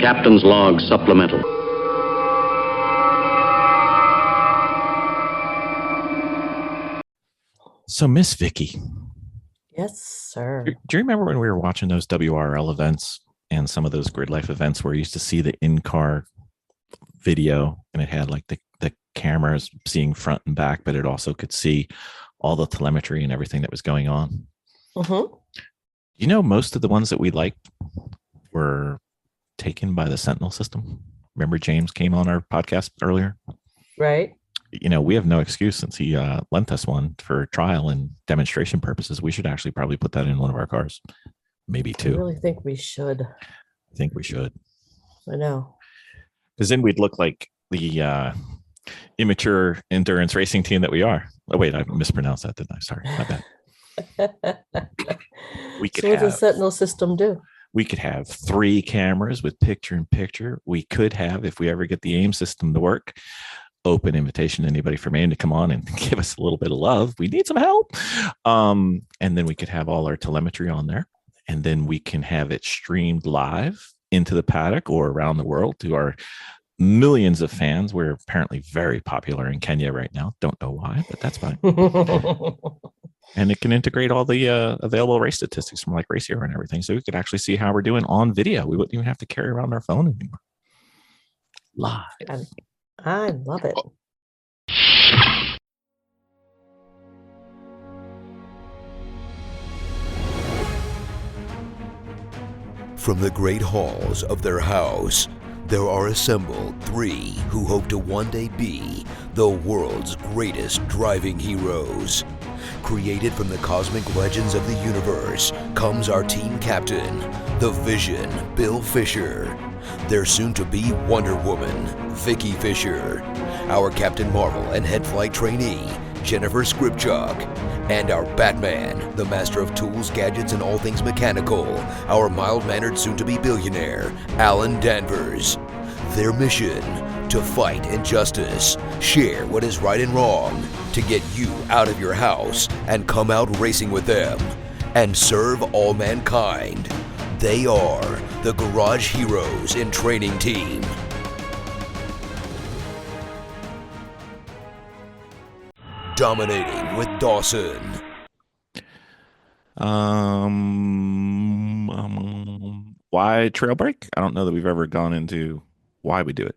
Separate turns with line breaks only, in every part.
Captain's Log Supplemental.
So, Miss Vicki.
Yes, sir.
Do you remember when we were watching those WRL events and some of those grid life events where you used to see the in-car video and it had like the cameras seeing front and back, but it also could see all the telemetry and everything that was going on?
Mm-hmm.
You know, most of the ones that we liked were taken by the Sentinel system. Remember James came on our podcast earlier?
Right.
You know, we have no excuse since he lent us one for trial and demonstration purposes. We should actually probably put that in one of our cars. Maybe two.
I really think we should.
I think we should.
I know.
Because then we'd look like the immature endurance racing team that we are. Oh, wait, I mispronounced that, didn't I? Sorry, my bad. We could
So what does the Sentinel system do?
We could have 3 cameras with picture-in-picture. We could have, if we ever get the AIM system to work, open invitation to anybody from AIM to come on and give us a little bit of love. We need some help. And then we could have all our telemetry on there. And then we can have it streamed live into the paddock or around the world to our millions of fans. We're apparently very popular in Kenya right now. Don't know why, but that's fine. And it can integrate all the available race statistics from like Race Hero and everything. So we could actually see how we're doing on video. We wouldn't even have to carry around our phone anymore. Live.
I love it.
From the great halls of their house, there are assembled 3 who hope to one day be the world's greatest driving heroes. Created from the cosmic legends of the universe comes our team captain, the Vision, Bill Fisher. Their soon-to-be Wonder Woman, Vicki Fisher. Our Captain Marvel and head flight trainee, Jennifer Skripchuk. And our Batman, the master of tools, gadgets, and all things mechanical, our mild-mannered soon-to-be billionaire, Alan Danvers. Their mission, to fight injustice, share what is right and wrong, to get you out of your house and come out racing with them, and serve all mankind. They are the Garage Heroes in Training Team. Dominating with Dawson.
Why trail break? I don't know that we've ever gone into why we do it.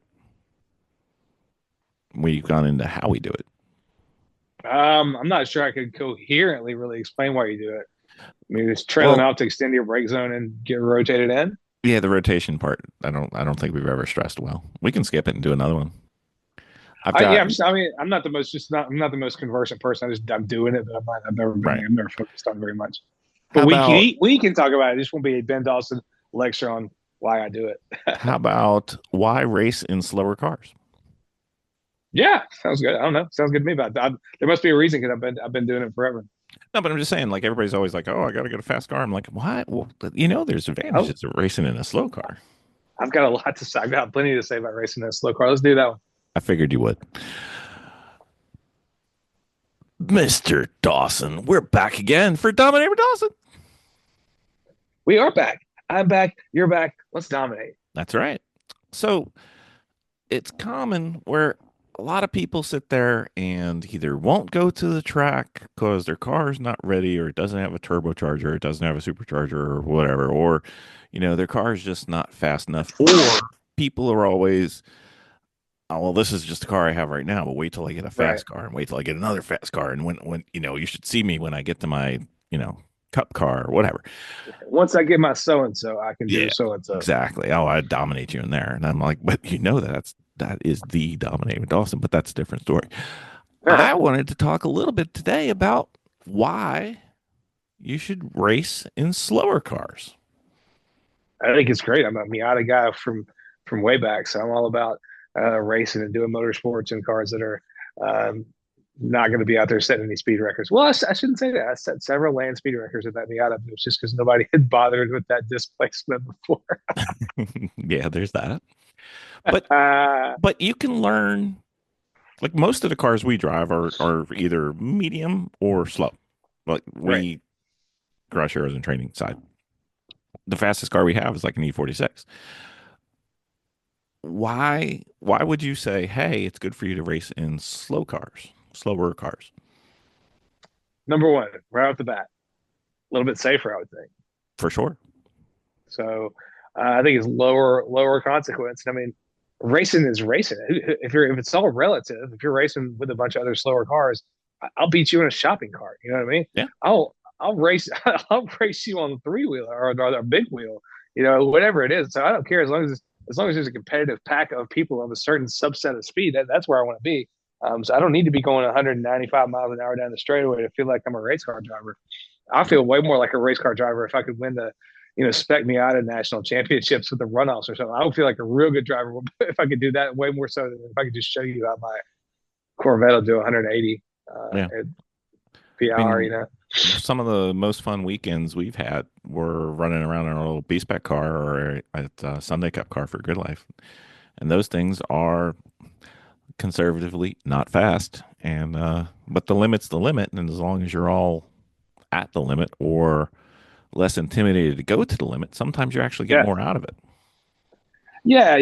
We've gone into how we do it.
I'm not sure I could coherently really explain why you do it. I mean, it's trailing out to extend your brake zone and get rotated in.
Yeah, the rotation part. I don't think we've ever stressed well. We can skip it and do another one.
I'm not the most conversant person. I'm doing it, but I've never focused on it very much. But we can talk about it. This won't be a Ben Dawson lecture on why I do it.
How about why race in slower cars?
Yeah, sounds good. I don't know. Sounds good to me. But there must be a reason because I've been doing it forever.
No, but I'm just saying, like, everybody's always like, oh, I got to get a fast car. I'm like, what? Well, there's advantages of racing in a slow car.
I've got a lot to say. I've got plenty to say about racing in a slow car. Let's do that one.
I figured you would. Mr. Dawson, we're back again for Dominator Dawson.
We are back. I'm back. You're back. Let's dominate.
That's right. So it's common where a lot of people sit there and either won't go to the track because their car is not ready, or it doesn't have a turbocharger, it doesn't have a supercharger, or whatever, or their car is just not fast enough. Or people are always, oh, well, this is just the car I have right now, but wait till I get a fast car, and wait till I get another fast car, and when you should see me when I get to my cup car or whatever.
Once I get my so-and-so, I can do so-and-so.
Exactly. Oh, I dominate you in there. And I'm like, but that is the Dominating Dawson, but that's a different story. I wanted to talk a little bit today about why you should race in slower cars.
I think it's great. I'm a Miata guy from way back, so I'm all about racing and doing motorsports in cars that are not going to be out there setting any speed records. Well, I shouldn't say that. I set several land speed records in that Miata, but it was just because nobody had bothered with that displacement before.
Yeah, there's that. But you can learn, like, most of the cars we drive are either medium or slow. Like Garage Heroes in Training side. The fastest car we have is like an E46. why would you say, hey, it's good for you to race in slower cars?
Number one, right off the bat, a little bit safer, I would think.
For sure.
So I think it's lower consequence. I mean, racing is racing. If it's all relative, if you're racing with a bunch of other slower cars, I'll beat you in a shopping cart. You know what I mean?
Yeah.
I'll race I'll race you on the three wheel or a big wheel. You know, whatever it is. So I don't care as long as there's a competitive pack of people of a certain subset of speed. That's where I want to be. So I don't need to be going 195 miles an hour down the straightaway to feel like I'm a race car driver. I feel way more like a race car driver if I could win the spec me out of national championships with the runoffs or something. I would feel like a real good driver if I could do that way more so than if I could just show you how my Corvette will do 180 PR,
Some of the most fun weekends we've had were running around in a little B-Spec car or at Sunday Cup car for Grid Life. And those things are conservatively not fast. And but the limit's the limit. And as long as you're all at the limit or less intimidated to go to the limit, sometimes you actually get more out of it.
Yeah,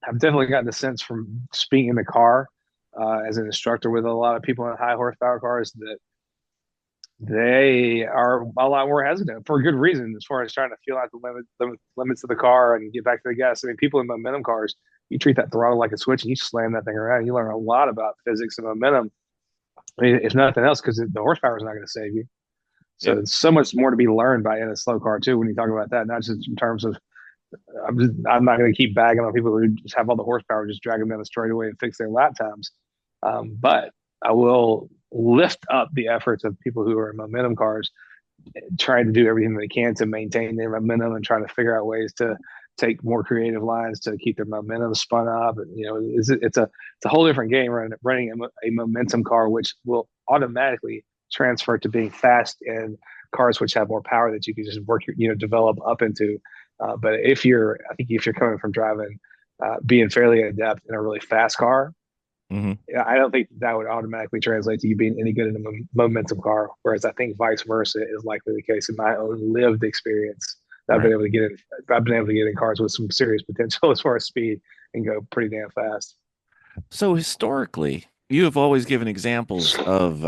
I've definitely gotten the sense from speaking in the car as an instructor with a lot of people in high horsepower cars that they are a lot more hesitant for a good reason as far as trying to feel out the limits of the car and get back to the gas. I mean, people in momentum cars, you treat that throttle like a switch and you slam that thing around. You learn a lot about physics and momentum. I mean, if nothing else, because the horsepower is not going to save you. So There's so much more to be learned by in a slow car too. When you talk about that, not just in terms of, I'm not going to keep bagging on people who just have all the horsepower, just drag them down the straightaway and fix their lap times. But I will lift up the efforts of people who are in momentum cars, trying to do everything they can to maintain their momentum and trying to figure out ways to take more creative lines to keep their momentum spun up. And, it's a whole different game running a momentum car, which will automatically transfer to being fast in cars which have more power that you can just work develop up into. But I think if you're coming from driving, being fairly adept in a really fast car, I don't think that would automatically translate to you being any good in a momentum car. Whereas I think vice versa is likely the case in my own lived experience. I've been able to get in cars with some serious potential as far as speed and go pretty damn fast.
So historically, you have always given examples of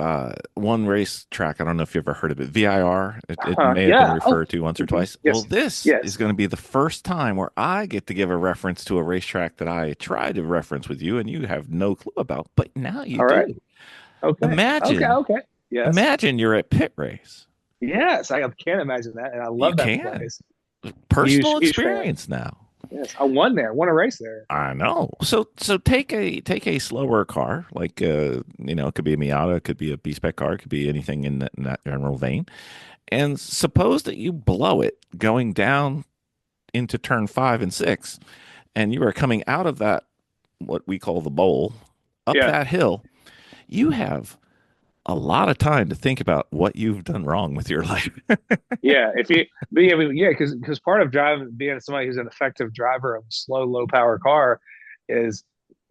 one racetrack. I don't know if you've ever heard of it, VIR. It may have been referred to once or twice.
Yes.
Well, this is going to be the first time where I get to give a reference to a racetrack that I tried to reference with you and you have no clue about, but now you do.
Right. Okay.
Imagine.
Okay. Yes.
Imagine you're at pit race.
Yes, I can imagine that, and I love that place.
Personal experience now.
Yes, I won there. Won a race there.
I know. So take a slower car, like it could be a Miata, it could be a B-Spec car, it could be anything in that general vein. And suppose that you blow it going down into turn 5 and 6, and you are coming out of that, what we call the bowl, up that hill. You have a lot of time to think about what you've done wrong with your life.
Because part of being somebody who's an effective driver of a slow, low power car is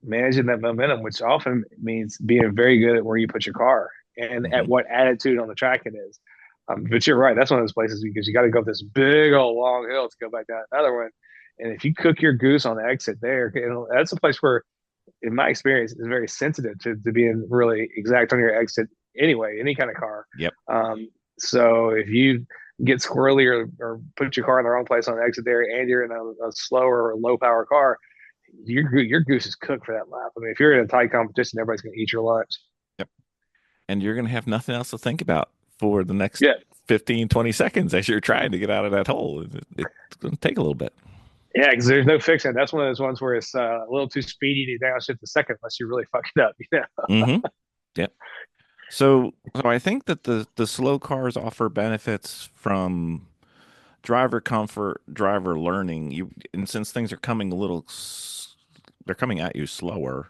managing that momentum, which often means being very good at where you put your car and at what attitude on the track it is. But you're right. That's one of those places because you got to go up this big old long hill to go back down another one. And if you cook your goose on the exit there, that's a place where, in my experience, is very sensitive to being really exact on your exit anyway, any kind of car.
Yep.
So if you get squirrely or put your car in the wrong place on the exit there and you're in a slower or low power car, your goose is cooked for that lap. I mean, if you're in a tight competition, everybody's going to eat your lunch.
Yep. And you're going to have nothing else to think about for the next 15, 20 seconds as you're trying to get out of that hole. It's going to take a little bit.
Yeah, because there's no fixing. That's one of those ones where it's a little too speedy to downshift the second unless you really fuck it up.
Yep. So I think that the slow cars offer benefits from driver comfort, driver learning. And since things are coming they're coming at you slower.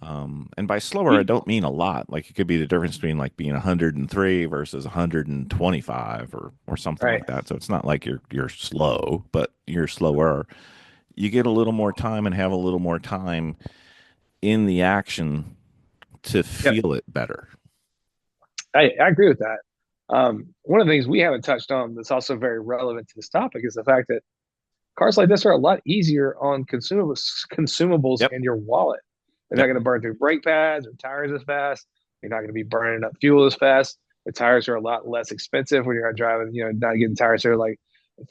And by slower, I don't mean a lot. Like it could be the difference between like being 103 versus 125 or something like that. So it's not like you're slow, but you're slower. You get a little more time and have a little more time in the action to feel it better.
I agree with that. One of the things we haven't touched on that's also very relevant to this topic is the fact that cars like this are a lot easier on consumables
Yep.
in your wallet. They're not
Yep.
going to burn through brake pads or tires as fast. You're not going to be burning up fuel as fast. The tires are a lot less expensive when you're not driving, not getting tires that are like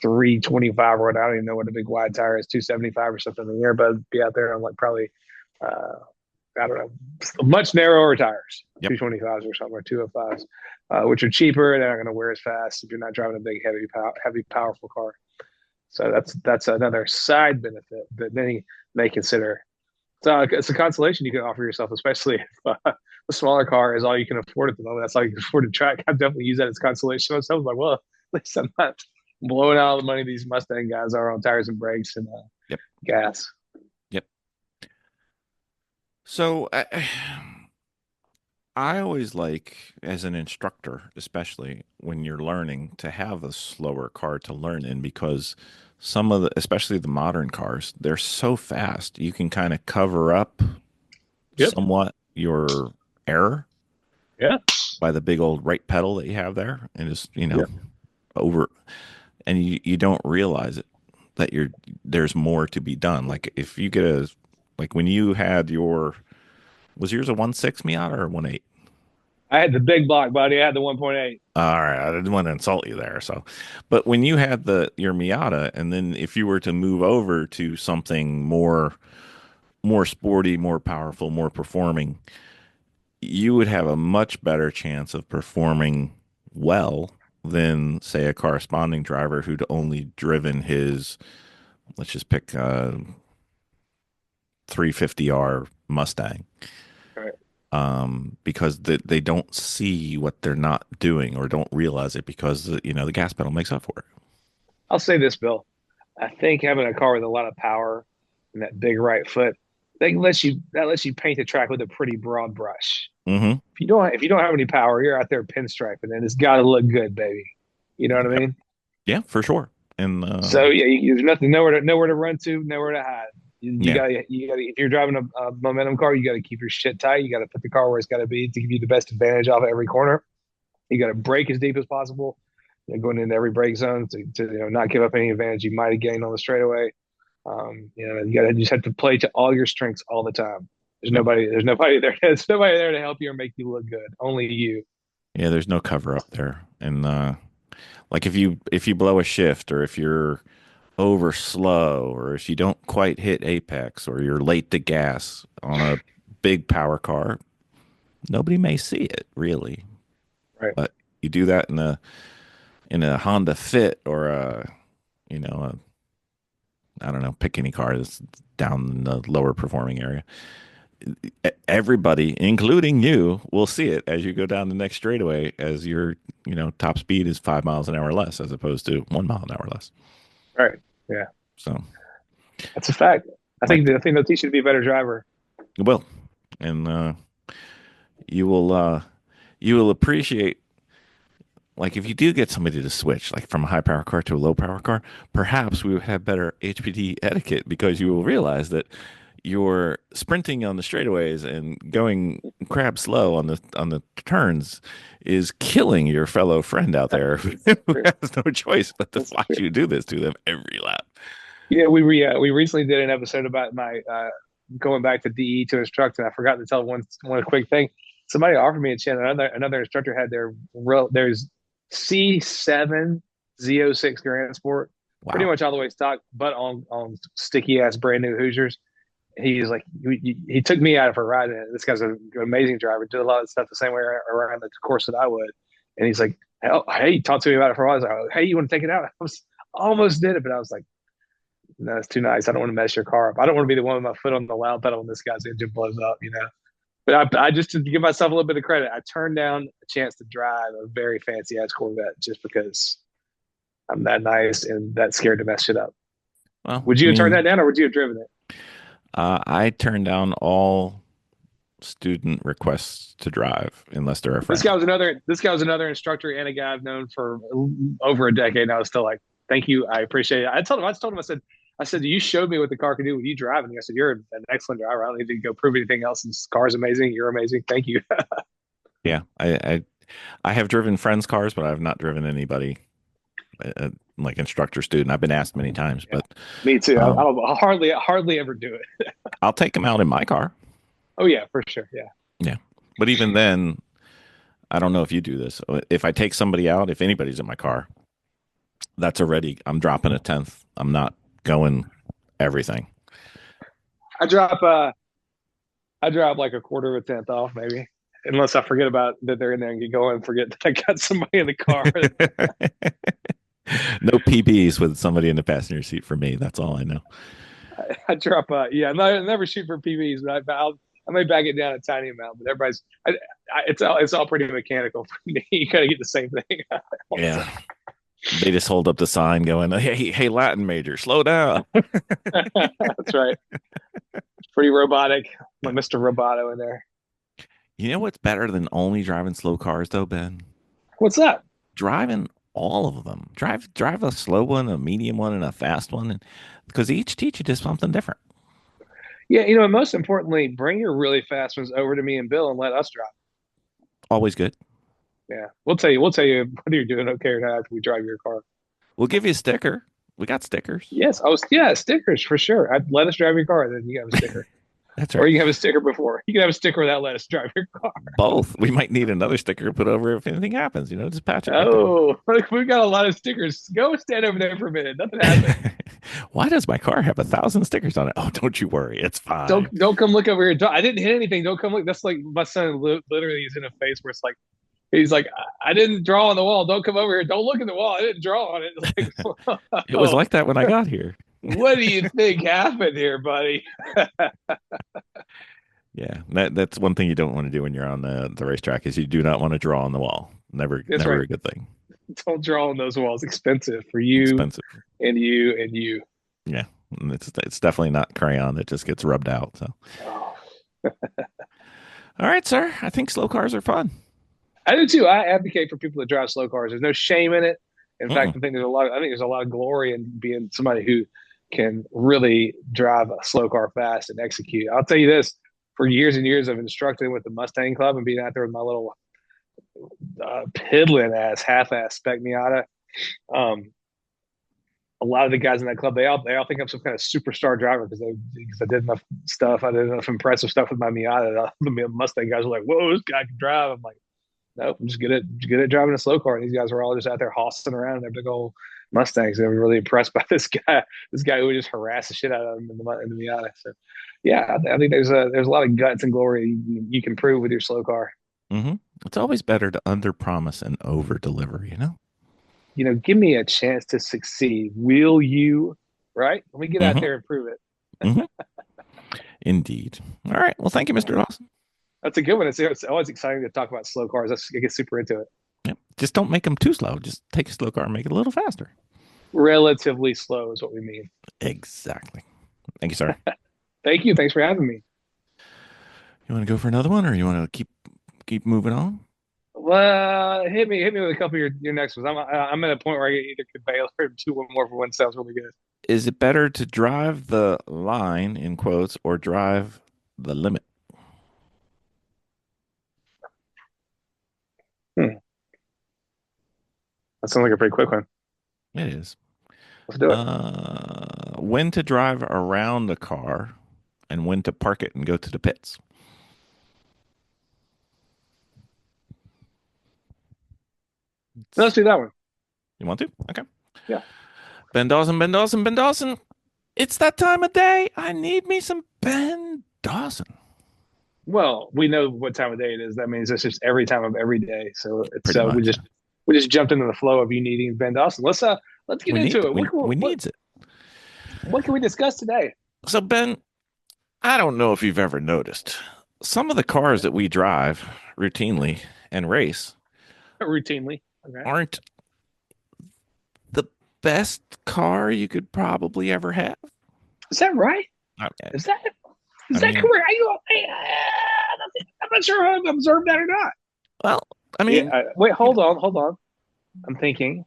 325 or what. I don't even know what a big wide tire is, 275 or something in the air, but be out there on like probably, I don't know, much narrower tires,
Yep.
225s or something, or 205s, which are cheaper. They're not going to wear as fast if you're not driving a big, heavy, powerful car. So that's another side benefit that many may consider. So it's a consolation you can offer yourself, especially if the smaller car is all you can afford at the moment. That's all you can afford to track. I've definitely used that as consolation myself. I'm like, well, at least I'm not blowing out all the money these Mustang guys are on tires and brakes and
Yep.
gas.
Yep. So I always like, as an instructor, especially when you're learning, to have a slower car to learn in, because some of the, especially the modern cars, they're so fast. You can kind of cover up
Yep.
somewhat your error
Yeah.
by the big old right pedal that you have there, and just,
Yep.
over, and you don't realize it, that there's more to be done. Like if you get like when you had was yours a 1.6 Miata or a 1.8?
I had the big block, buddy. I had the 1.8.
All right, I didn't want to insult you there. So, but when you had your Miata, and then if you were to move over to something more sporty, more powerful, more performing, you would have a much better chance of performing well than, say, a corresponding driver who'd only driven his, let's just pick a 350R Mustang.
Right.
Because they don't see what they're not doing, or don't realize it, because the gas pedal makes up for it.
I'll say this, Bill. I think having a car with a lot of power and that big right foot, that lets you paint the track with a pretty broad brush.
Mm-hmm.
If you don't have any power, you're out there pinstriping, and it's got to look good, baby. You know what I mean?
Yeah, for sure. And
So yeah, there's nothing, nowhere to run to, nowhere to hide. You
Yeah.
gotta if you're driving a momentum car, you gotta keep your shit tight. You gotta put the car where it's gotta be to give you the best advantage off of every corner. You gotta brake as deep as possible, going into every brake zone to not give up any advantage you might have gained on the straightaway. You just have to play to all your strengths all the time. There's nobody there. There's nobody there to help you or make you look good. Only you.
yeah, there's no cover up there. And like if you blow a shift, or if you're over slow, or if you don't quite hit apex, or you're late to gas on a big power car, nobody may see it really.
Right.
But you do that in a Honda Fit, or I don't know, pick any car that's down in the lower performing area. Everybody, including you, will see it as you go down the next straightaway, as your top speed is 5 miles an hour less, as opposed to 1 mile an hour less.
Right. Yeah.
So
That's a fact. I think they'll teach you to be a better driver.
you will, and you will appreciate. Like if you do get somebody to switch, like from a high power car to a low power car, perhaps we would have better HPDE etiquette, because you will realize that you're sprinting on the straightaways and going crab slow on the turns is killing your fellow friend out there who has no choice but to watch you do this to them every lap.
Yeah, we recently did an episode about my going back to DE to instruct, and I forgot to tell one quick thing. Somebody offered me a chance. Another instructor had there's C7 Z06 Grand Sport,
Wow.
pretty much all the way stock, but on sticky ass brand new Hoosiers. He's like, he took me out for a ride. And this guy's an amazing driver, did a lot of stuff the same way around the course that I would. And he's like, hey, talk to me about it for a while. I was like, hey, you want to take it out? I almost did it, but I was like, no, it's too nice. I don't want to mess your car up. I don't want to be the one with my foot on the loud pedal when this guy's engine blows up, But I just, to give myself a little bit of credit, I turned down a chance to drive a very fancy ass Corvette just because I'm that nice and that scared to mess shit up.
Well,
Would you have turned that down, or would you have driven it?
I turned down all student requests to drive unless they're a friend.
This guy was another instructor and a guy I've known for over a decade. And I was still like, thank you, I appreciate it. I told him, I said, you showed me what the car could do when you drive. And I said, you're an excellent driver. I don't need to go prove anything else. This car's amazing. You're amazing. Thank you.
Yeah, I have driven friends' cars, but I have not driven anybody like instructor student. I've been asked many times, but
Me too.
Um,
I'll hardly ever do it.
I'll take them out in my car.
Oh yeah, for sure. Yeah.
Yeah. But even then, I don't know if you do this. If I take somebody out, if anybody's in my car, that's already, I'm dropping a tenth. I'm not going everything.
I drop like a quarter of a tenth off maybe. Unless I forget about that they're in there and get going and forget that I got somebody in the car.
No PBs with somebody in the passenger seat for me. That's all I know.
I drop I never shoot for PBs, but I may back it down a tiny amount, but it's all pretty mechanical for me. You kind of get the same thing.
Yeah. They just hold up the sign going, hey, Latin major, slow down.
That's right. Pretty robotic. My Mr. Roboto in there.
You know what's better than only driving slow cars though, Ben?
What's that?
Driving all of them. Drive a slow one, a medium one, and a fast one, and because each teach you just something different.
Yeah, and most importantly, bring your really fast ones over to me and Bill and let us drive.
Always good.
Yeah, we'll tell you whether you're doing okay or not after we drive your car.
We'll give you a sticker. We got stickers.
Yes, yeah, stickers for sure. Let us drive your car, then you have a sticker.
That's
Or
right.
you can have a sticker before. You can have a sticker without let us drive your car.
Both. We might need another sticker to put over if anything happens. Just patch it.
Oh, we've got a lot of stickers. Go stand over there for a minute. Nothing happened.
Why does my car have 1,000 stickers on it? Oh, don't you worry. It's fine.
Don't come look over here. I didn't hit anything. Don't come look. That's like my son literally is in a phase where it's like, he's like, I didn't draw on the wall. Don't come over here. Don't look at the wall. I didn't draw on it. Like,
It was like that when I got here.
what do you think happened here, buddy?
Yeah, that's one thing you don't want to do when you're on the racetrack is you do not want to draw on the wall. Never
That's
a
right.
good thing.
Don't draw on those walls. Expensive for you
Expensive.
and you and you.
Yeah, and it's definitely not crayon that just gets rubbed out. So,
Oh.
all right, sir. I think slow cars are fun.
I do too. I advocate for people that drive slow cars. There's no shame in it. In fact,
Mm-mm.
I think there's a lot of glory in being somebody who can really drive a slow car fast and execute. I'll tell you this: for years and years of instructing with the Mustang Club and being out there with my little piddling ass half-ass spec Miata, a lot of the guys in that club they all think I'm some kind of superstar driver because I did enough stuff. I did enough impressive stuff with my Miata. The Mustang guys were like, "Whoa, this guy can drive." I'm like, nope, I'm just good at driving a slow car. And these guys were all just out there hossing around in their big old Mustangs. They were really impressed by this guy who would just harass the shit out of them in the Miata. So, yeah, I think there's a lot of guts and glory you can prove with your slow car.
Mm-hmm. It's always better to under promise and over deliver.
Give me a chance to succeed. Will you? Right? Let me get out there and prove it.
Mm-hmm. Indeed. All right. Well, thank you, Mr. Dawson.
That's a good one. It's always exciting to talk about slow cars. I get super into it.
Yep. Just don't make them too slow. Just take a slow car and make it a little faster.
Relatively slow is what we mean.
Exactly. Thank you, sir.
Thank you. Thanks for having me.
You want to go for another one, or you want to keep moving on?
Well, hit me with a couple of your next ones. I'm at a point where I either could bail or do one more for one sounds really good.
Is it better to drive the line in quotes or drive the limit?
That sounds like a pretty quick one.
It is.
Let's do it.
When to drive around the car and when to park it and go to the pits.
Let's do that one.
You want to? Okay.
Yeah.
Ben Dawson. It's that time of day. I need me some Ben Dawson.
Well, we know what time of day it is. That means it's just every time of every day. So it's
Pretty much,
we just jumped into the flow of you needing Ben Dawson. Let's get into it.
We needs it.
What can we discuss today?
So Ben, I don't know if you've ever noticed some of the cars that we drive routinely and race
Routinely. Okay.
aren't the best car you could probably ever have.
Is that right? Is that correct? I'm not sure how I've observed that or not.
Well, I mean,
wait, hold on. I'm thinking,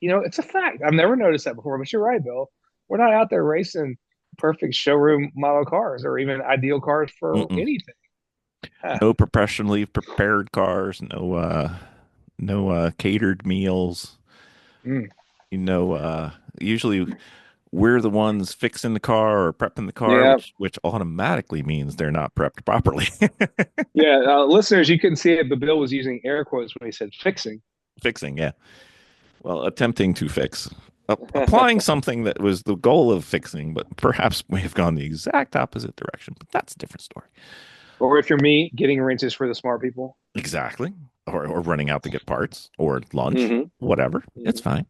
it's a fact. I've never noticed that before, but you're right, Bill. We're not out there racing perfect showroom model cars or even ideal cars for anything.
No professionally prepared cars, no catered meals. Usually we're the ones fixing the car or prepping the car,
Yeah.
which automatically means they're not prepped properly.
Yeah. Listeners, you couldn't see it, but Bill was using air quotes when he said fixing.
Fixing, yeah. Well, attempting to fix. Applying something that was the goal of fixing, but perhaps we have gone the exact opposite direction. But that's a different story.
Or if you're me, getting wrenches for the smart people.
Exactly. Or running out to get parts or lunch,
Mhm.
whatever. It's fine.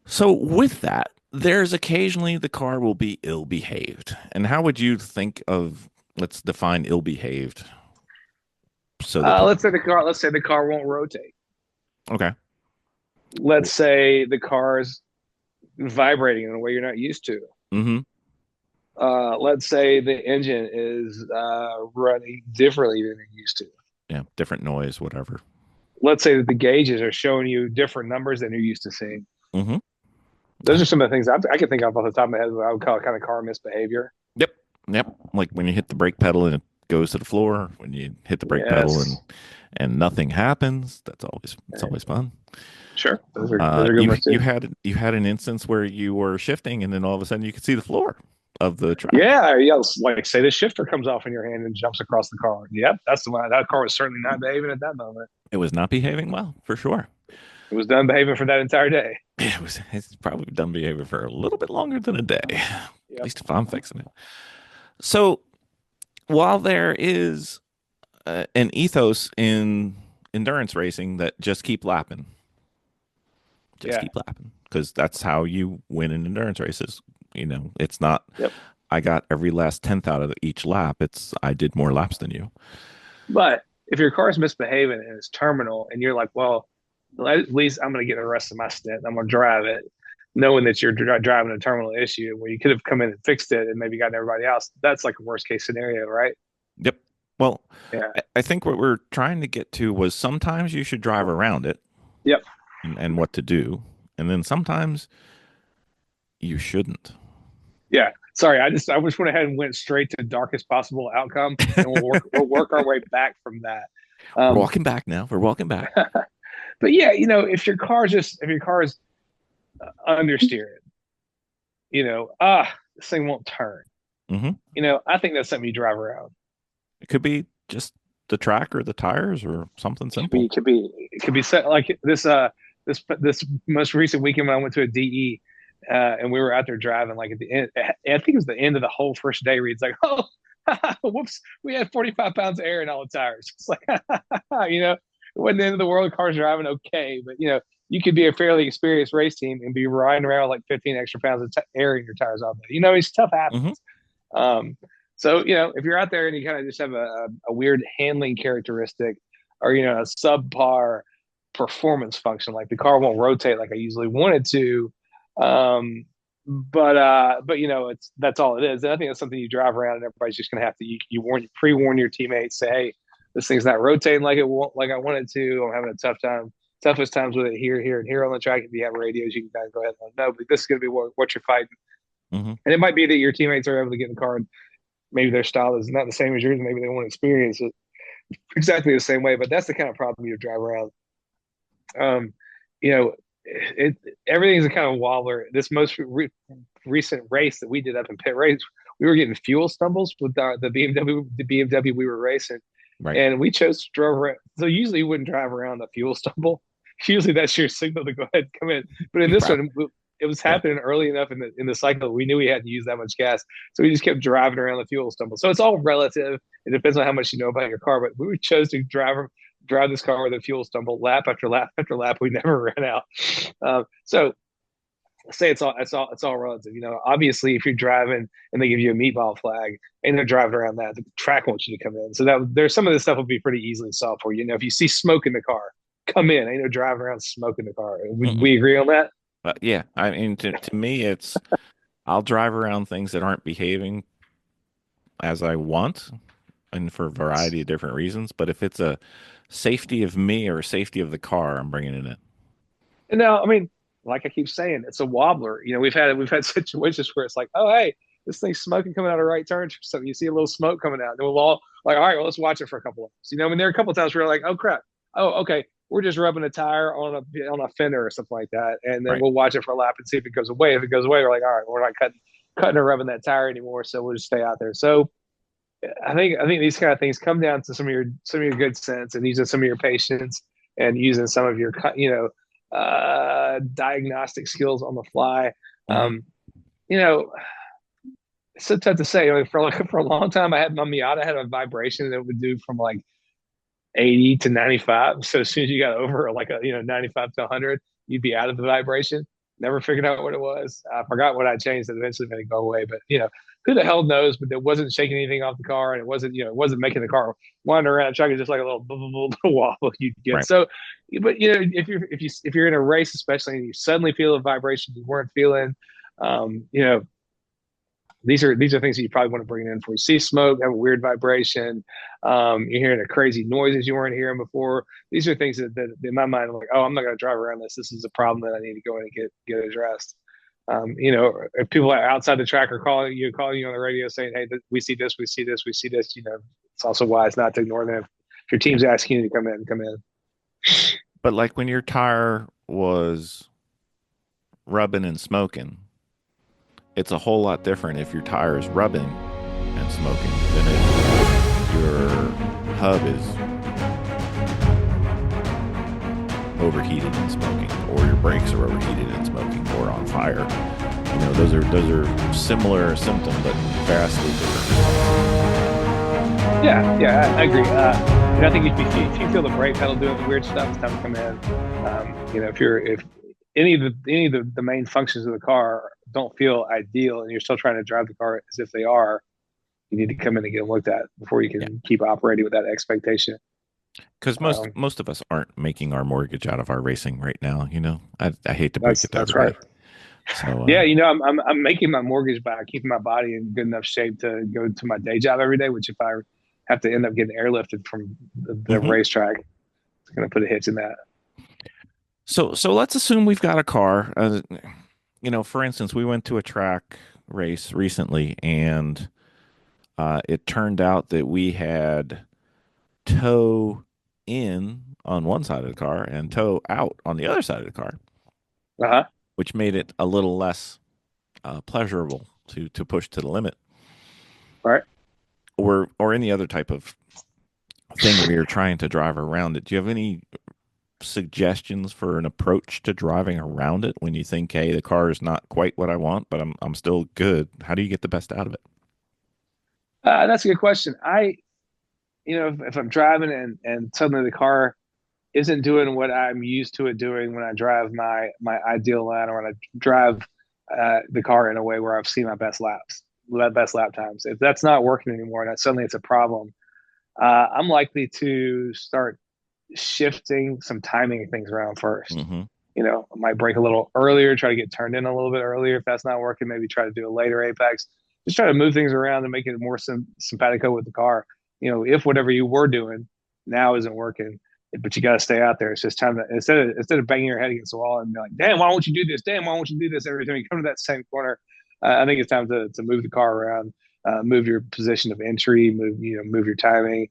So with that, there's occasionally the car will be ill-behaved. And how would you think of, let's define ill-behaved? So that
Let's say the car won't rotate.
okay.
Let's say the car's vibrating in a way you're not used to.
Mm-hmm.
Let's say the engine is running differently than you're used to.
Yeah, different noise, whatever.
Let's say that the gauges are showing you different numbers than you're used to seeing.
Mm-hmm.
Those are some of the things I can think of off the top of my head what I would call kind of car misbehavior.
Yep. Like when you hit the brake pedal and it goes to the floor, when you hit the brake pedal and nothing happens, it's always fun.
Sure. Those are good ones too.
You had an instance where you were shifting and then all of a sudden you could see the floor of the track.
Yeah. Like say the shifter comes off in your hand and jumps across the car. Yep, that's the one. That car was certainly not behaving at that moment.
It was not behaving well, for sure.
It was done behaving for that entire day.
It's probably done behaving for a little bit longer than a day.
Yep.
At least if I'm fixing it. So while there is an ethos in endurance racing that just keep lapping, keep lapping, because that's how you win in endurance races. It's not, I got every last 10th out of each lap. It's, I did more laps than you.
But if your car's misbehaving and it's terminal and you're like, well, at least I'm going to get the rest of my stint. I'm going to drive it, knowing that you're driving a terminal issue where you could have come in and fixed it and maybe gotten everybody else. That's like a worst case scenario, right?
Yep. Well,
yeah.
I think what we're trying to get to was sometimes you should drive around it.
Yep.
And what to do. And then sometimes you shouldn't.
Yeah. Sorry. I just went ahead and went straight to darkest possible outcome. And we'll work our way back from that.
We're walking back now. We're walking back.
But yeah, if your car is understeered, this thing won't turn.
Mm-hmm.
I think that's something you drive around.
It could be just the track or the tires or something simple.
It could be set like this most recent weekend when I went to a DE and we were out there driving, like at the end, I think it was the end of the whole first day, Reed's like, oh, whoops, we had 45 pounds of air in all the tires. It's like, it wasn't the end of the world. Cars driving okay, but you could be a fairly experienced race team and be riding around with like 15 extra pounds of air in your tires all day. It's stuff happens. Mm-hmm. So if you're out there and you kind of just have a weird handling characteristic or a subpar performance function, like the car won't rotate like I usually want it to, but that's all it is. And I think that's something you drive around and everybody's just gonna have to pre-warn your teammates, say, hey, this thing's not rotating like I want it to. I'm having a toughest times with it here and here on the track. If you have radios, you can kind of go ahead and let them know, but this is gonna be what you're fighting. Mm-hmm. And it might be that your teammates are able to get in the car and maybe their style is not the same as yours. Maybe they want to experience it exactly the same way, but that's the kind of problem you drive around. Everything's a kind of wobbler. This most recent race that we did up in pit race, we were getting fuel stumbles with the BMW we were racing, right? And we chose to drive around. So usually you wouldn't drive around a fuel stumble. Usually that's your signal to go ahead and come in. But in this one, it was happening early enough in the cycle. We knew we had to use that much gas, so we just kept driving around the fuel stumble. So it's all relative. It depends on how much you know about your car. But we chose to drive this car with a fuel stumble lap after lap after lap. We never ran out. So say it's all relative. Obviously, if you're driving and they give you a meatball flag and they're driving around that, the track wants you to come in. So there's some of this stuff will be pretty easily solved for you. If you see smoke in the car, come in. Ain't no driving around smoke in the car. We agree on that.
Yeah, I mean, to me, it's I'll drive around things that aren't behaving as I want, and for a variety of different reasons. But if it's a safety of me or safety of the car, I'm bringing it in.
And now, I mean, like I keep saying, it's a wobbler. We've had situations where it's like, oh, hey, this thing's smoking coming out of right turn. So you see a little smoke coming out, and we'll all like, all right, well, let's watch it for a couple of hours. There are a couple of times where you're like, oh crap, oh okay. we're just rubbing a tire on a fender or something like that, and then
Right.
we'll watch it for a lap and see if it goes away. If it goes away, we're like, all right, we're not cutting or rubbing that tire anymore, so we'll just stay out there. So I think these kind of things come down to some of your good sense and using some of your patience and using some of your diagnostic skills on the fly. You know, it's so tough to say. I mean, for a long time, my Miata had a vibration that would do from like 80 to 95. So as soon as you got over like 95 to 100, you'd be out of the vibration. Never figured out what it was. I forgot what I changed that eventually made it go away. But who the hell knows? But it wasn't shaking anything off the car, and it wasn't making the car wander around trucking just like a little wobble you'd get.
Right.
So, but if you're in a race, especially, and you suddenly feel a vibration you weren't feeling, these are things that you probably want to bring in for. You see smoke, have a weird vibration. You're hearing a crazy noises you weren't hearing before. These are things that in my mind, I'm like, oh, I'm not going to drive around this. This is a problem that I need to go in and get addressed. If people outside the track are calling you on the radio saying, hey, we see this, we see this, we see this, it's also wise not to ignore them. If your team's asking you to come in.
But like when your tire was rubbing and smoking, it's a whole lot different if your tire is rubbing and smoking than if your hub is overheated and smoking, or your brakes are overheated and smoking, or on fire. Those are similar symptoms, but vastly different.
Yeah, I agree. I think if you feel the brake pedal doing weird stuff, it's time to come in. If any of the main functions of the car don't feel ideal, and you're still trying to drive the car as if they are, you need to come in and get them looked at before you can keep operating with that expectation.
Because most of us aren't making our mortgage out of our racing right now. I hate to break it.
That's right.
So
I'm making my mortgage by keeping my body in good enough shape to go to my day job every day. Which if I have to end up getting airlifted from the racetrack, it's going to put a hitch in that.
So let's assume we've got a car. For instance, we went to a track race recently, and it turned out that we had tow in on one side of the car and tow out on the other side of the car, which made it a little less pleasurable to push to the limit.
All right.
Or any other type of thing where you're trying to drive around it. Do you have any suggestions for an approach to driving around it when you think, hey, the car is not quite what I want, but I'm still good? How do you get the best out of it?
That's a good question. If I'm driving and suddenly the car isn't doing what I'm used to it doing when I drive my ideal line, or when I drive the car in a way where I've seen my best lap times. If that's not working anymore and suddenly it's a problem, I'm likely to start shifting some timing things around first. I might brake a little earlier, try to get turned in a little bit earlier. If that's not working, maybe try to do a later apex. Just try to move things around and make it more simpatico with the car. If whatever you were doing now isn't working, but you got to stay out there. It's just time to, instead of banging your head against the wall and be like, damn, why won't you do this? Damn, why won't you do this? Every time you come to that same corner, I think it's time to move the car around, move your position of entry, move your timing,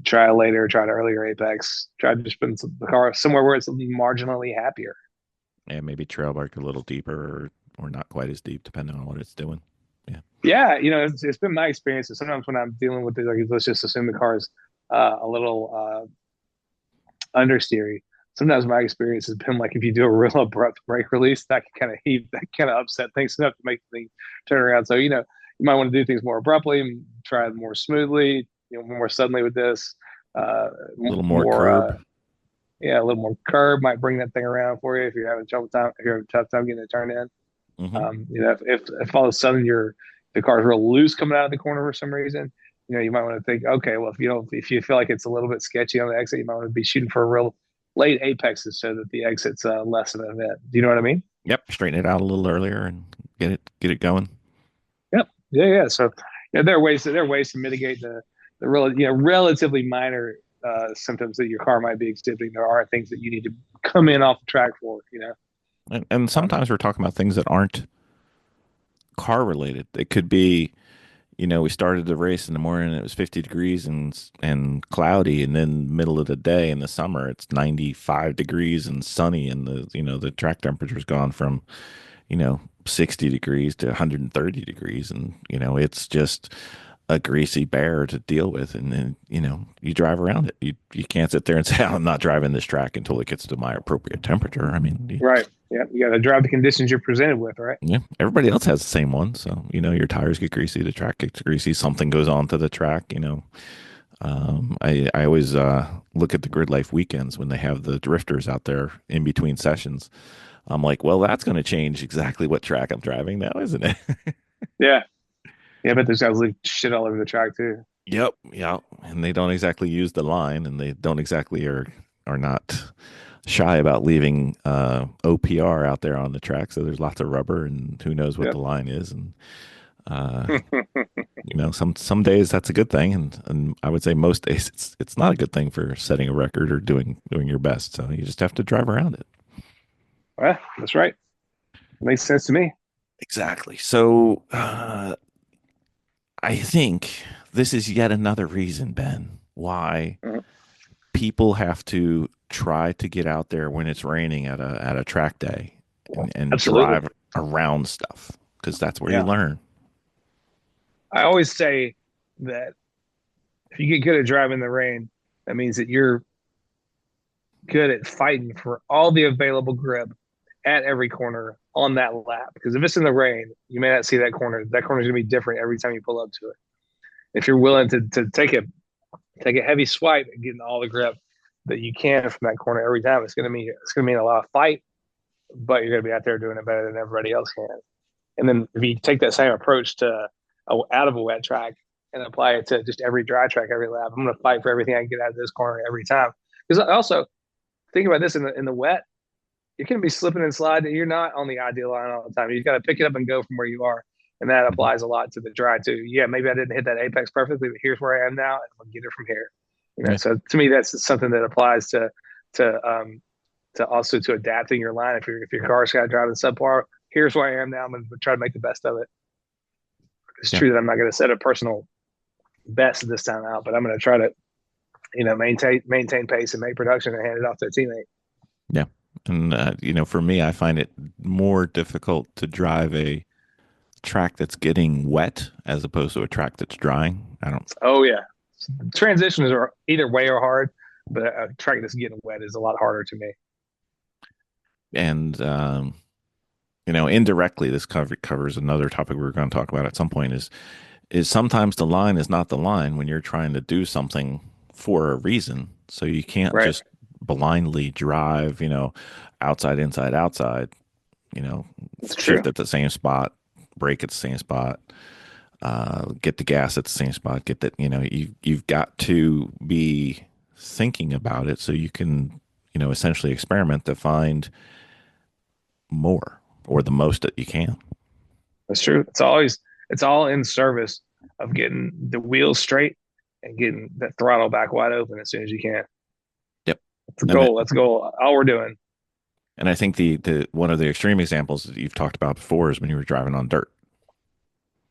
try later, try an earlier apex, try to just put the car somewhere where it's marginally happier.
And maybe trail brake a little deeper or not quite as deep, depending on what it's doing.
Yeah, it's been my experience that sometimes when I'm dealing with it, like, let's just assume the car is a little understeery. Sometimes my experience has been like, if you do a real abrupt brake release, that can kind of upset things enough to make things turn around. So you might want to do things more abruptly, try it more smoothly, more suddenly with this.
A little more curb.
A little more curb might bring that thing around for you if you're having a tough time getting it turned in. If all of a sudden the car's real loose coming out of the corner for some reason, you might want to think, okay, well, if you feel like it's a little bit sketchy on the exit, you might want to be shooting for a real late apexes so that the exit's less of an event. Do you know what I mean?
Yep. Straighten it out a little earlier and get it going.
Yep. Yeah. So there are ways to mitigate the relatively minor symptoms that your car might be exhibiting. There are things that you need to come in off the track for.
And sometimes we're talking about things that aren't car related. It could be we started the race in the morning, it was 50 degrees and cloudy, and then middle of the day in the summer, it's 95 degrees and sunny, and the track temperature's gone from, 60 degrees to 130 degrees, and it's just a greasy bear to deal with. And then you drive around it. You can't sit there and say, I'm not driving this track until it gets to my appropriate temperature. I mean,
Right. Yeah. You got to drive the conditions you're presented with, right?
yeah, everybody else has the same one. So, your tires get greasy, the track gets greasy, something goes on to the track. I always look at the Grid Life weekends when they have the drifters out there in between sessions. I'm like, well, that's going to change exactly what track I'm driving now, isn't it?
Yeah. Yeah, but those guys leave shit all over the track too.
Yep. Yeah. And they don't exactly use the line, and they don't exactly are not shy about leaving OPR out there on the track. So there's lots of rubber, and who knows what
Yep.
the line is. And some days that's a good thing, and I would say most days it's not a good thing for setting a record or doing your best. So you just have to drive around it.
Well, that's right. Makes sense to me.
Exactly. So I think this is yet another reason, Ben, why
Mhm.
people have to try to get out there when it's raining at a track day and
Absolutely.
drive around stuff, because that's where
Yeah.
you learn.
I always say that if you get good at driving in the rain, that means that you're good at fighting for all the available grip at every corner on that lap. Because if it's in the rain, you may not see that corner. That corner is going to be different every time you pull up to it. If you're willing to take a heavy swipe and getting all the grip that you can from that corner every time, it's going to mean a lot of fight, but you're going to be out there doing it better than everybody else can. And then if you take that same approach to out of a wet track and apply it to just every dry track, every lap, I'm going to fight for everything I can get out of this corner every time. Because also think about this, in the wet, you're going to be slipping and sliding. You're not on the ideal line all the time. You've got to pick it up and go from where you are. And that applies a lot to the dry too. Yeah, maybe I didn't hit that apex perfectly, but here's where I am now, and I'll get it from here.
Right.
So to me, that's something that applies to also to adapting your line. If your car's got driving subpar, here's where I am now. I'm going to try to make the best of it. It's true that I'm not going to set a personal best this time out, but I'm going to try to, maintain pace and make production and hand it off to a teammate.
Yeah. And, for me, I find it more difficult to drive a track that's getting wet as opposed to a track that's drying.
Oh, yeah. Transitions are either way or hard, but a track that's getting wet is a lot harder to me.
And, indirectly, this covers another topic we're going to talk about at some point is sometimes the line is not the line when you're trying to do something for a reason. So you can't just blindly drive, outside, inside, outside, shift at the same spot, brake at the same spot, get the gas at the same spot, get that, you've got to be thinking about it so you can, essentially experiment to find more or the most that you can.
That's true. It's all in service of getting the wheels straight and getting that throttle back wide open as soon as you can.
Yep.
That's the goal. That's the goal. All we're doing.
And I think the one of the extreme examples that you've talked about before is when you were driving on dirt.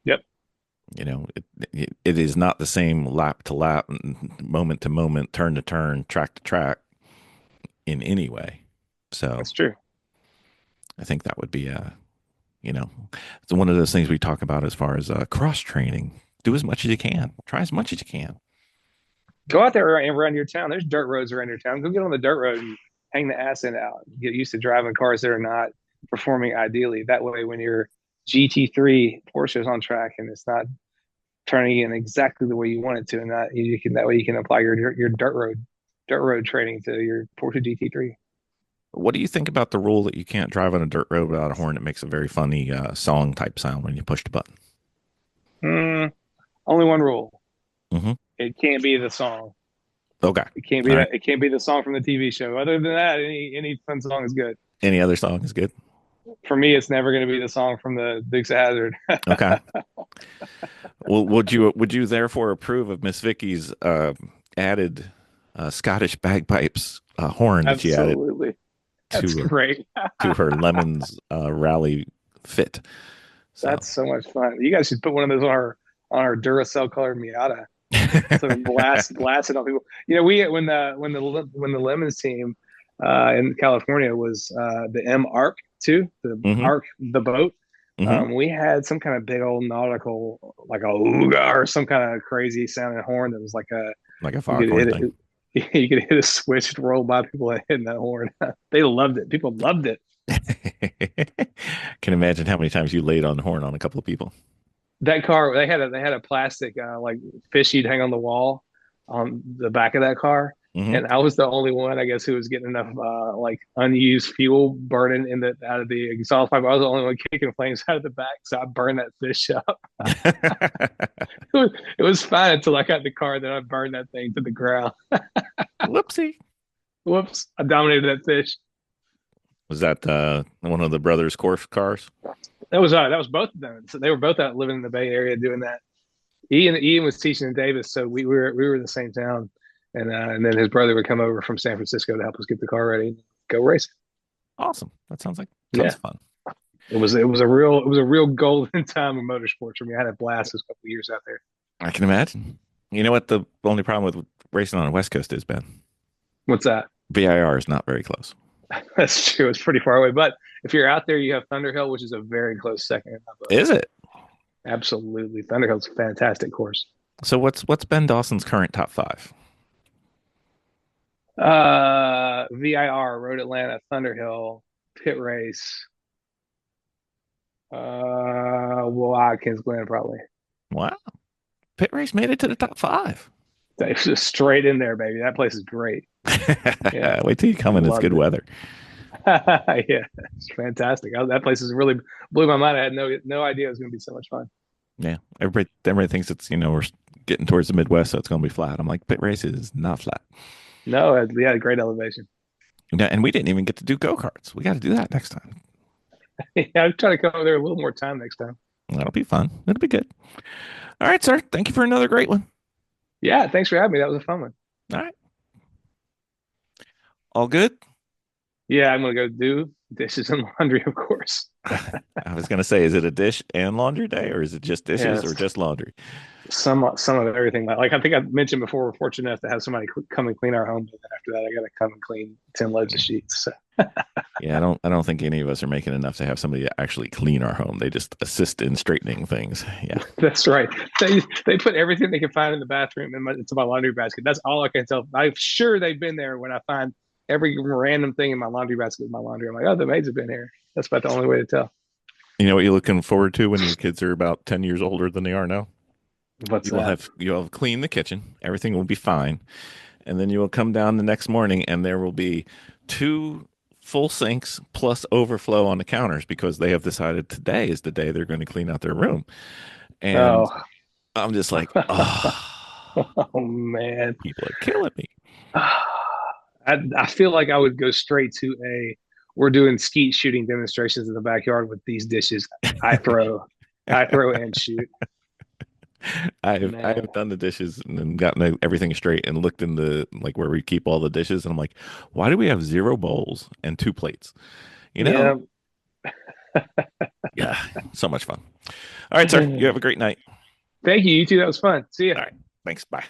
Yep.
It is not the same lap to lap, moment to moment, turn to turn, track to track in any way. So
that's true.
I think that would be it's one of those things we talk about as far as cross training. Do as much as you can. Try as much as you can.
Go out there around your town. There's dirt roads around your town. Go get on the dirt road and hang the ass end out. Get used to driving cars that are not performing ideally. That way, when your GT3 Porsche is on track and it's not turning in exactly the way you want it to, and that way you can apply your dirt road training to your Porsche GT3.
What do you think about the rule that you can't drive on a dirt road without a horn? It makes a very funny song type sound when you push the button.
Only one rule.
Mm-hmm.
It can't be the song.
Okay.
It can't be It can't be the song from the TV show. Other than that, any fun song is good.
Any other song is good.
For me, it's never going to be the song from the Dukes of Hazzard.
Okay. Well, would you therefore approve of Miss Vicky's added Scottish bagpipes horn that she added?
Absolutely. That's great.
to her Lemons rally fit. So.
That's so much fun. You guys should put one of those on on our Duracell colored Miata. So blasted on people. We when the Lemons team in California was the M Arc too, the Arc, the boat. We had some kind of big old nautical, like a ooga or some kind of crazy sounding horn that was like a
foghorn thing.
You could hit a switch to roll by people hitting that horn. They loved it. People loved it.
Can imagine how many times you laid on the horn on a couple of people.
That car, they had a plastic like fish you'd hang on the wall on the back of that car. And I was the only one, I guess, who was getting enough like unused fuel burning out of the exhaust pipe. I was the only one kicking flames out of the back, so I burned that fish up. It was fine until I got in the car, then I burned that thing to the ground.
Whoopsie.
Whoops! I dominated that fish.
Was that one of the brothers' Corf cars?
That was both of them. So they were both out living in the Bay Area doing that. Ian was teaching in Davis, so we were in the same town. And then his brother would come over from San Francisco to help us get the car ready and go racing.
Awesome. That sounds like tons of fun.
It was a real golden time of motorsports for me. I had a blast those couple of years out there.
I can imagine. You know what the only problem with racing on the West Coast is, Ben?
What's that?
VIR is not very close.
That's true. It's pretty far away. But if you're out there, you have Thunderhill, which is a very close second.
Is it?
Absolutely. Thunderhill's a fantastic course.
So what's Ben Dawson's current top 5?
VIR, Road Atlanta, Thunderhill, Pit Race, Watkins Glen, probably.
Wow. Pit Race made it to the top 5.
It's just straight in there, baby. That place is great.
Yeah. Wait till you come in. It's good weather.
Yeah, it's fantastic. That place is really blew my mind. I had no idea it was going to be so much fun.
Yeah. Everybody thinks it's, we're getting towards the Midwest, so it's going to be flat. I'm like, Pit Race is not flat.
No, we had a great elevation.
Yeah, and we didn't even get to do go-karts. We got to do that next time.
Yeah, I'll try to come over there a little more time next time.
That'll be fun. It'll be good. All right, sir. Thank you for another great one.
Yeah, thanks for having me. That was a fun one.
All right. All good?
Yeah, I'm going to go do dishes and laundry, of course.
I was going to say, is it a dish and laundry day, or is it just dishes or just laundry?
Some of everything. Like I think I mentioned before, we're fortunate enough to have somebody come and clean our home. But after that, I got to come and clean 10 loads of sheets. So.
Yeah, I don't think any of us are making enough to have somebody actually clean our home. They just assist in straightening things. Yeah,
that's right. They put everything they can find in the bathroom into my laundry basket. That's all I can tell. I'm sure they've been there when I find every random thing in my laundry basket in my laundry. I'm like, oh, the maids have been here. That's about the only way to tell.
You know what you're looking forward to when your kids are about 10 years older than they are now? You'll have cleaned the kitchen. Everything will be fine. And then you will come down the next morning and there will be 2 full sinks plus overflow on the counters because they have decided today is the day they're going to clean out their room. And I'm just like,
oh man,
people are killing me.
I feel like I would go straight to we're doing skeet shooting demonstrations in the backyard with these dishes. I throw and shoot.
I have done the dishes and gotten everything straight and looked in the like where we keep all the dishes and I'm like, why do we have 0 bowls and 2 plates? Yeah, so much fun. All right, sir. You have a great night.
Thank you. You too. That was fun. See you.
All right. Thanks. Bye.